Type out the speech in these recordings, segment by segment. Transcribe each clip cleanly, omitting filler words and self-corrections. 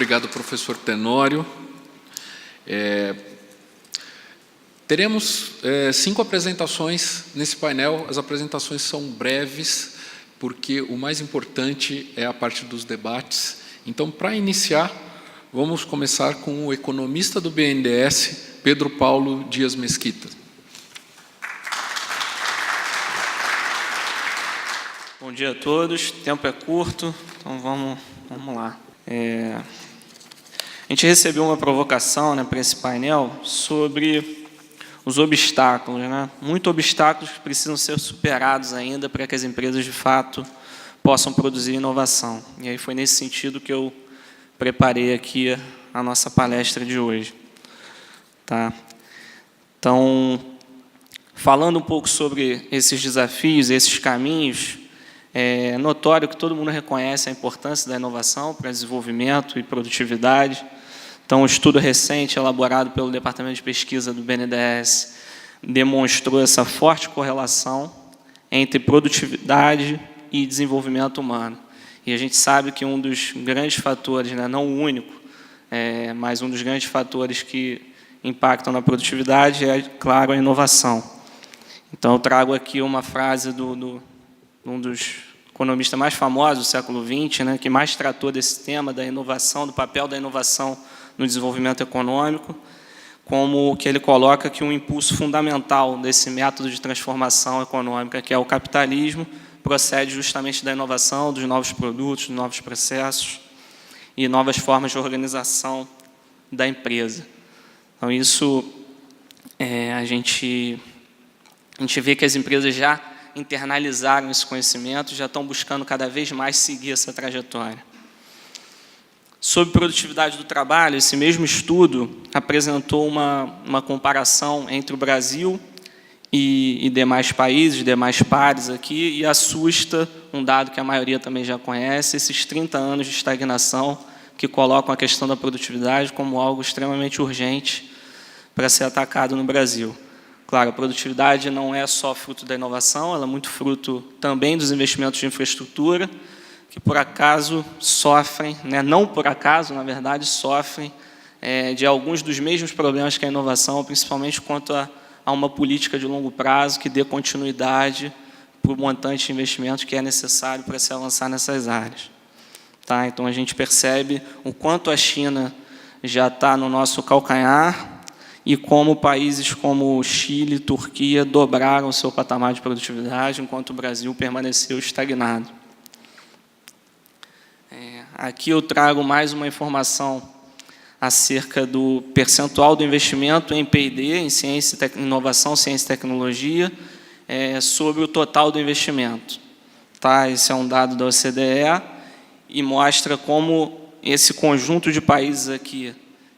Obrigado, professor Tenório. Teremos 5 apresentações nesse painel. As apresentações são breves, porque o mais importante é a parte dos debates. Então, para iniciar, vamos começar com o economista do BNDES, Pedro Paulo Dias Mesquita. Bom dia a todos. O tempo é curto, então vamos lá. A gente recebeu uma provocação, né, para esse painel sobre os obstáculos, né? Muitos obstáculos que precisam ser superados ainda para que as empresas, de fato, possam produzir inovação. E aí foi nesse sentido que eu preparei aqui a nossa palestra de hoje. Tá? Então, falando um pouco sobre esses desafios, esses caminhos, é notório que todo mundo reconhece a importância da inovação para desenvolvimento e produtividade. Então, um estudo recente elaborado pelo Departamento de Pesquisa do BNDES demonstrou essa forte correlação entre produtividade e desenvolvimento humano. E a gente sabe que um dos grandes fatores, né, não o único, mas um dos grandes fatores que impactam na produtividade é, claro, a inovação. Então, eu trago aqui uma frase de um dos economistas mais famosos do século XX, né, que mais tratou desse tema da inovação, do papel da inovação no desenvolvimento econômico, como que ele coloca que um impulso fundamental desse método de transformação econômica, que é o capitalismo, procede justamente da inovação, dos novos produtos, dos novos processos e novas formas de organização da empresa. Então, isso a gente vê que as empresas já internalizaram esse conhecimento, já estão buscando cada vez mais seguir essa trajetória. Sobre produtividade do trabalho, esse mesmo estudo apresentou uma comparação entre o Brasil e demais países, demais pares aqui, e assusta um dado que a maioria também já conhece, esses 30 anos de estagnação que colocam a questão da produtividade como algo extremamente urgente para ser atacado no Brasil. Claro, a produtividade não é só fruto da inovação, ela é muito fruto também dos investimentos de infraestrutura, que por acaso sofrem, né, não por acaso, na verdade, sofrem de alguns dos mesmos problemas que a inovação, principalmente quanto a uma política de longo prazo que dê continuidade para o montante de investimentos que é necessário para se avançar nessas áreas. Tá? Então, a gente percebe o quanto a China já está no nosso calcanhar, e como países como Chile e Turquia dobraram o seu patamar de produtividade, enquanto o Brasil permaneceu estagnado. Aqui eu trago mais uma informação acerca do percentual do investimento em P&D, em ciência, inovação, ciência e tecnologia, sobre o total do investimento. Tá? Esse é um dado da OCDE e mostra como esse conjunto de países aqui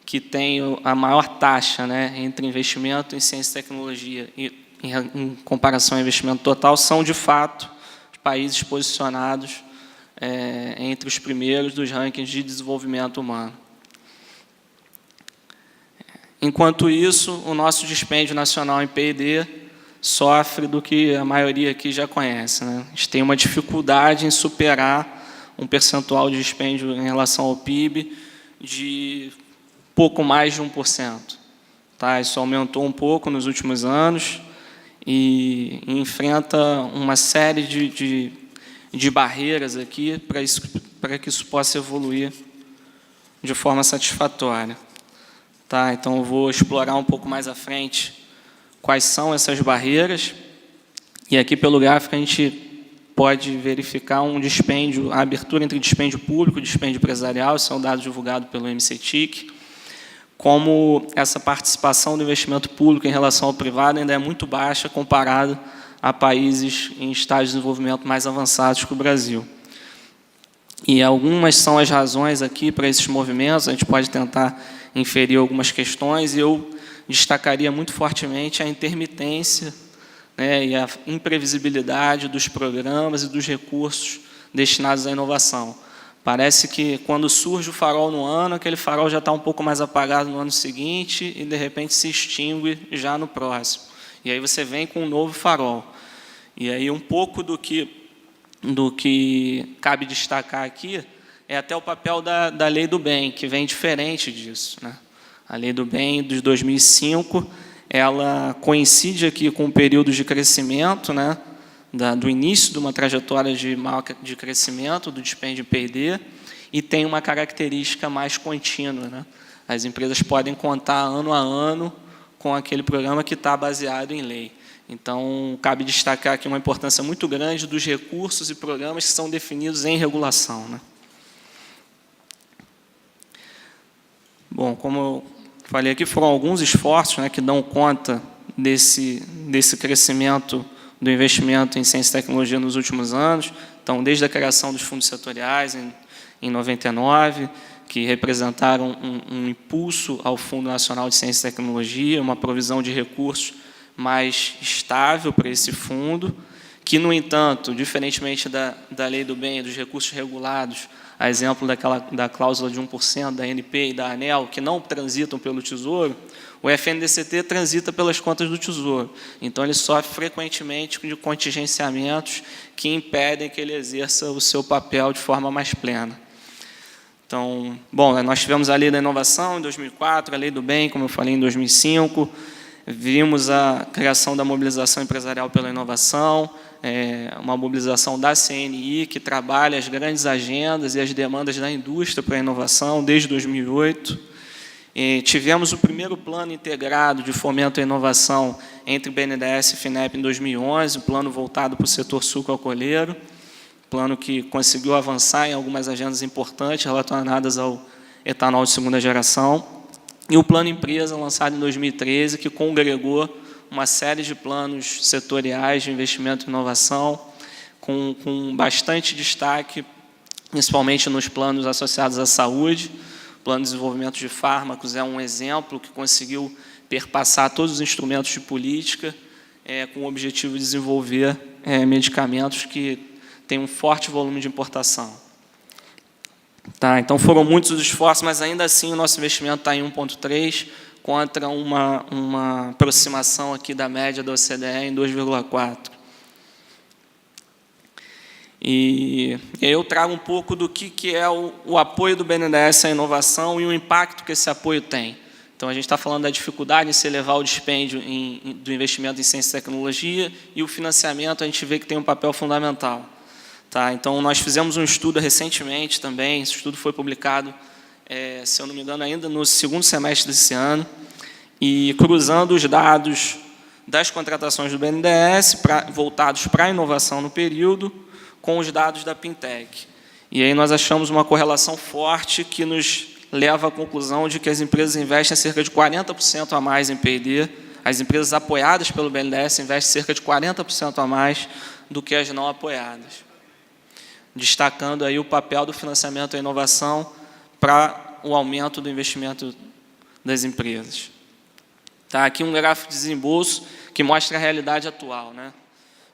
que tem a maior taxa, né, entre investimento em ciência e tecnologia e em comparação ao investimento total, são, de fato, países posicionados entre os primeiros dos rankings de desenvolvimento humano. Enquanto isso, o nosso dispêndio nacional em P&D sofre do que a maioria aqui já conhece, né? A gente tem uma dificuldade em superar um percentual de dispêndio em relação ao PIB de pouco mais de 1%. Tá? Isso aumentou um pouco nos últimos anos e enfrenta uma série de barreiras aqui para que isso possa evoluir de forma satisfatória. Tá? Então, eu vou explorar um pouco mais à frente quais são essas barreiras. E aqui, pelo gráfico, a gente pode verificar um dispêndio, a abertura entre dispêndio público e dispêndio empresarial, isso é um dado divulgado pelo MCTIC, como essa participação do investimento público em relação ao privado ainda é muito baixa comparado a países em estágios de desenvolvimento mais avançados que o Brasil. E algumas são as razões aqui para esses movimentos, a gente pode tentar inferir algumas questões, e eu destacaria muito fortemente a intermitência, né, e a imprevisibilidade dos programas e dos recursos destinados à inovação. Parece que quando surge o farol no ano, aquele farol já está um pouco mais apagado no ano seguinte e, de repente, se extingue já no próximo. E aí você vem com um novo farol. E aí um pouco do que cabe destacar aqui é até o papel da Lei do Bem, que vem diferente disso, né? A Lei do Bem, de 2005, ela coincide aqui com o período de crescimento, né? Do início de uma trajetória de crescimento do dispêndio de P&D, e tem uma característica mais contínua, né? As empresas podem contar ano a ano com aquele programa que está baseado em lei. Então, cabe destacar aqui uma importância muito grande dos recursos e programas que são definidos em regulação, né? Bom, como eu falei aqui, foram alguns esforços, né, que dão conta desse crescimento do investimento em ciência e tecnologia nos últimos anos. Então, desde a criação dos fundos setoriais em 99, que representaram um impulso ao Fundo Nacional de Ciência e Tecnologia, uma provisão de recursos mais estável para esse fundo, que, no entanto, diferentemente da Lei do Bem e dos recursos regulados, a exemplo da cláusula de 1% da ANP e da ANEEL, que não transitam pelo Tesouro, o FNDCT transita pelas contas do Tesouro. Então, ele sofre frequentemente de contingenciamentos que impedem que ele exerça o seu papel de forma mais plena. Então, bom, nós tivemos a Lei da Inovação em 2004, a Lei do Bem, como eu falei, em 2005, vimos a criação da mobilização empresarial pela inovação, uma mobilização da CNI, que trabalha as grandes agendas e as demandas da indústria para a inovação, desde 2008. Tivemos o primeiro plano integrado de fomento à inovação entre BNDES e FINEP em 2011, um plano voltado para o setor sucroalcooleiro, plano que conseguiu avançar em algumas agendas importantes relacionadas ao etanol de segunda geração, e o Plano Empresa, lançado em 2013, que congregou uma série de planos setoriais de investimento e inovação, com bastante destaque, principalmente nos planos associados à saúde. O Plano de Desenvolvimento de Fármacos é um exemplo que conseguiu perpassar todos os instrumentos de política, com o objetivo de desenvolver medicamentos que têm um forte volume de importação. Tá, então, foram muitos os esforços, mas, ainda assim, o nosso investimento está em 1,3, contra uma aproximação aqui da média da OCDE em 2,4. E eu trago um pouco do que é o apoio do BNDES à inovação e o impacto que esse apoio tem. Então, a gente está falando da dificuldade em se elevar o dispêndio do investimento em ciência e tecnologia, e o financiamento a gente vê que tem um papel fundamental. Tá, então, nós fizemos um estudo recentemente também, esse estudo foi publicado, se eu não me engano, ainda no segundo semestre desse ano, e cruzando os dados das contratações do BNDES, voltados para a inovação no período, com os dados da Pintec. E aí nós achamos uma correlação forte que nos leva à conclusão de que as empresas investem cerca de 40% a mais em P&D, as empresas apoiadas pelo BNDES investem cerca de 40% a mais do que as não apoiadas, destacando aí o papel do financiamento à inovação para o aumento do investimento das empresas. Tá, aqui um gráfico de desembolso que mostra a realidade atual, né?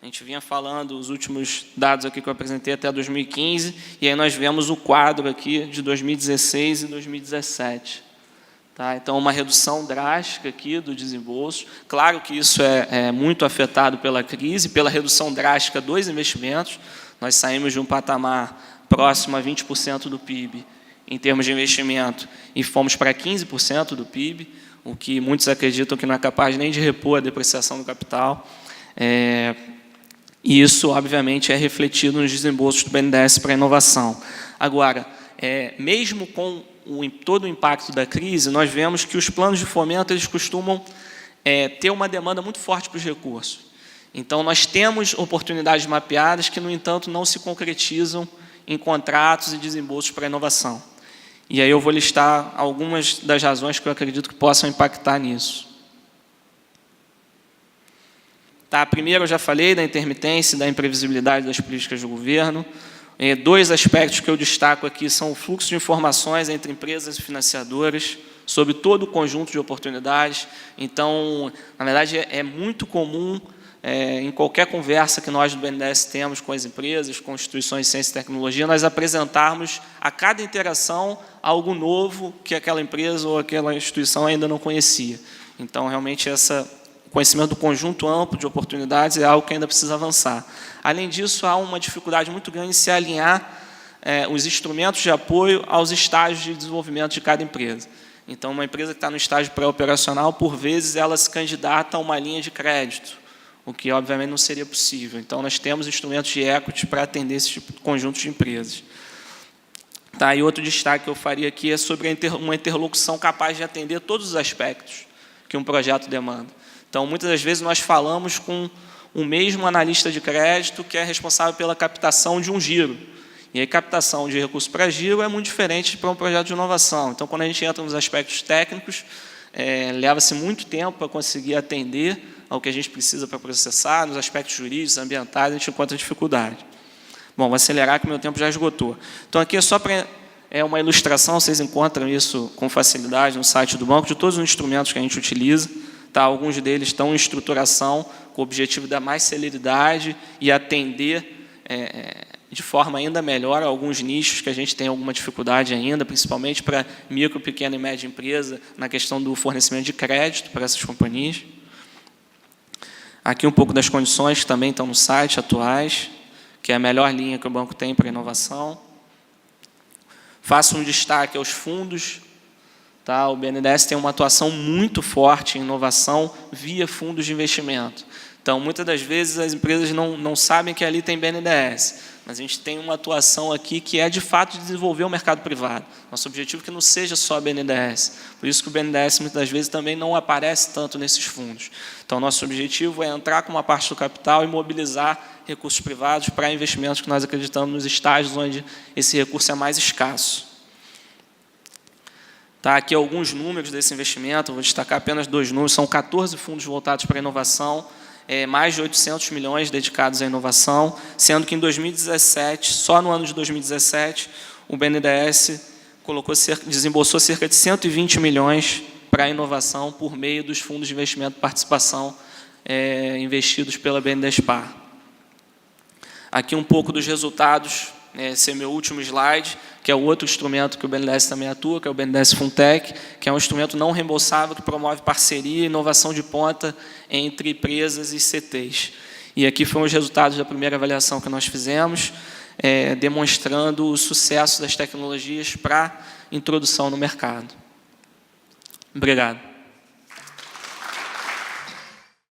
A gente vinha falando os últimos dados aqui que eu apresentei até 2015, e aí nós vemos o quadro aqui de 2016 e 2017. Tá, então, uma redução drástica aqui do desembolso. Claro que isso é muito afetado pela crise, pela redução drástica dos investimentos. Nós saímos de um patamar próximo a 20% do PIB em termos de investimento e fomos para 15% do PIB, o que muitos acreditam que não é capaz nem de repor a depreciação do capital. E isso, obviamente, é refletido nos desembolsos do BNDES para a inovação. Agora, mesmo com todo o impacto da crise, nós vemos que os planos de fomento eles costumam ter uma demanda muito forte para os recursos. Então, nós temos oportunidades mapeadas que, no entanto, não se concretizam em contratos e desembolsos para a inovação. E aí eu vou listar algumas das razões que eu acredito que possam impactar nisso. Tá, primeiro, eu já falei da intermitência e da imprevisibilidade das políticas do governo. Dois aspectos que eu destaco aqui são o fluxo de informações entre empresas e financiadoras sobre todo o conjunto de oportunidades. Então, na verdade, é muito comum, em qualquer conversa que nós do BNDES temos com as empresas, com instituições de ciência e tecnologia, nós apresentarmos a cada interação algo novo que aquela empresa ou aquela instituição ainda não conhecia. Então, realmente, o conhecimento do conjunto amplo de oportunidades é algo que ainda precisa avançar. Além disso, há uma dificuldade muito grande em se alinhar os instrumentos de apoio aos estágios de desenvolvimento de cada empresa. Então, uma empresa que está no estágio pré-operacional, por vezes, ela se candidata a uma linha de crédito, o que, obviamente, não seria possível. Então, nós temos instrumentos de equity para atender esse tipo de conjunto de empresas. Tá, e outro destaque que eu faria aqui é sobre uma interlocução capaz de atender todos os aspectos que um projeto demanda. Então, muitas das vezes, nós falamos com o mesmo analista de crédito que é responsável pela captação de um giro. E a captação de recursos para giro é muito diferente para um projeto de inovação. Então, quando a gente entra nos aspectos técnicos, leva-se muito tempo para conseguir atender ao que a gente precisa para processar, nos aspectos jurídicos, ambientais, a gente encontra dificuldade. Bom, vou acelerar que o meu tempo já esgotou. Então, aqui é só para uma ilustração, vocês encontram isso com facilidade no site do banco, de todos os instrumentos que a gente utiliza. Tá? Alguns deles estão em estruturação, com o objetivo de dar mais celeridade e atender de forma ainda melhor alguns nichos que a gente tem alguma dificuldade ainda, principalmente para micro, pequena e média empresa, na questão do fornecimento de crédito para essas companhias. Aqui um pouco das condições que também estão no site atuais, que é a melhor linha que o banco tem para inovação. Faço um destaque aos fundos. Tá? O BNDES tem uma atuação muito forte em inovação via fundos de investimento. Então, muitas das vezes, as empresas não sabem que ali tem BNDES, mas a gente tem uma atuação aqui que é, de fato, desenvolver o mercado privado. Nosso objetivo é que não seja só BNDES. Por isso que o BNDES, muitas das vezes, também não aparece tanto nesses fundos. Então, nosso objetivo é entrar com uma parte do capital e mobilizar recursos privados para investimentos que nós acreditamos nos estágios onde esse recurso é mais escasso. Tá, aqui alguns números desse investimento, vou destacar apenas 2 números, são 14 fundos voltados para a inovação, mais de 800 milhões dedicados à inovação, sendo que em 2017, só no ano de 2017, o BNDES desembolsou cerca de 120 milhões para a inovação por meio dos fundos de investimento e participação investidos pela BNDESPar. Aqui um pouco dos resultados, esse é meu último slide, que é o outro instrumento que o BNDES também atua, que é o BNDES Funtech, que é um instrumento não reembolsável que promove parceria e inovação de ponta entre empresas e CTs. E aqui foram os resultados da primeira avaliação que nós fizemos, demonstrando o sucesso das tecnologias para introdução no mercado. Obrigado.